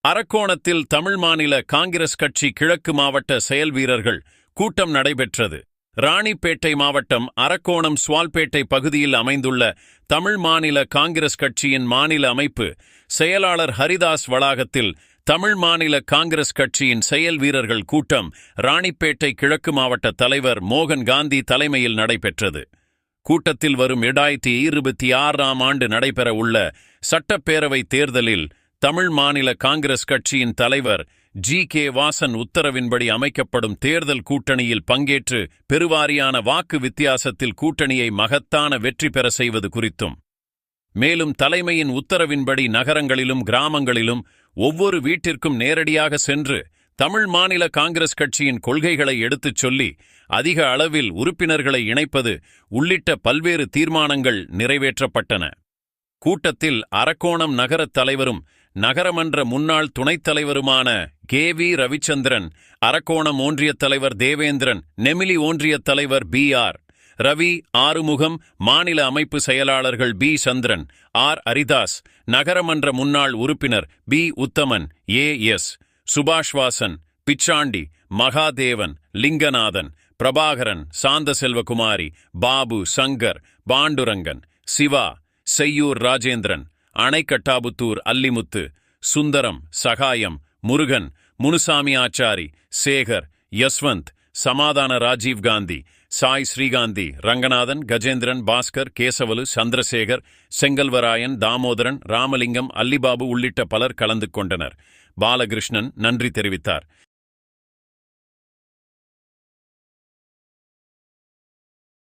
அரக்கோணத்தில் தமிழ் மாநில காங்கிரஸ் கட்சி கிழக்கு மாவட்ட செயல் வீரர்கள் கூட்டம் நடைபெற்றது. ராணிப்பேட்டை மாவட்டம் அரக்கோணம் சுவால்பேட்டை பகுதியில் அமைந்துள்ள தமிழ் மாநில காங்கிரஸ் கட்சியின் மாநில அமைப்பு செயலாளர் ஹரிதாஸ் வளாகத்தில் தமிழ் மாநில காங்கிரஸ் கட்சியின் செயல் வீரர்கள் கூட்டம் ராணிப்பேட்டை கிழக்கு மாவட்ட தலைவர் மோகன் காந்தி தலைமையில் நடைபெற்றது. கூட்டத்தில் வரும் 2026ஆம் ஆண்டு நடைபெற உள்ள சட்டப்பேரவை தேர்தலில் தமிழ் மாநில காங்கிரஸ் கட்சியின் தலைவர் ஜி.கே. வாசன் உத்தரவின்படி அமைக்கப்படும் தேர்தல் கூட்டணியில் பங்கேற்று பெருவாரியான வாக்கு வித்தியாசத்தில் கூட்டணியை மகத்தான வெற்றி பெற செய்வது குறித்தும், மேலும் தலைமையின் உத்தரவின்படி நகரங்களிலும் கிராமங்களிலும் ஒவ்வொரு வீட்டிற்கும் நேரடியாக சென்று தமிழ் மாநில காங்கிரஸ் கட்சியின் கொள்கைகளை எடுத்துச் சொல்லி அதிக அளவில் உறுப்பினர்களை இணைப்பது உள்ளிட்ட பல்வேறு தீர்மானங்கள் நிறைவேற்றப்பட்டன. கூட்டத்தில் அரக்கோணம் நகரத் தலைவரும் நகரமன்ற முன்னாள் துணைத் தலைவருமான கே.வி. ரவிச்சந்திரன், அரக்கோணம் ஒன்றியத் தலைவர் தேவேந்திரன், நெமிலி ஒன்றியத் தலைவர் பி.ஆர். ரவி, ஆறுமுகம், மாநில அமைப்பு செயலாளர்கள் பி. சந்திரன், ஆர். அரிதாஸ், நகரமன்ற முன்னாள் உறுப்பினர் பி. உத்தமன், ஏ.எஸ். சுபாஷ்வாசன், பிச்சாண்டி, மகாதேவன், லிங்கநாதன், பிரபாகரன், சாந்தசெல்வகுமாரி, பாபு, சங்கர், பாண்டுரங்கன், சிவா, செய்யூர் ராஜேந்திரன், அணைக்கட்டாபுத்தூர் அல்லிமுத்து, சுந்தரம், சகாயம், முருகன், முனுசாமி ஆச்சாரி, சேகர், யஸ்வந்த், சமாதான ராஜீவ்காந்தி, சாய் ஸ்ரீகாந்தி, ரங்கநாதன், கஜேந்திரன், பாஸ்கர், கேசவலு, சந்திரசேகர், செங்கல்வராயன், தாமோதரன், ராமலிங்கம், அல்லிபாபு உள்ளிட்ட பலர் கலந்து கொண்டனர். பாலகிருஷ்ணன் நன்றி தெரிவித்தார்.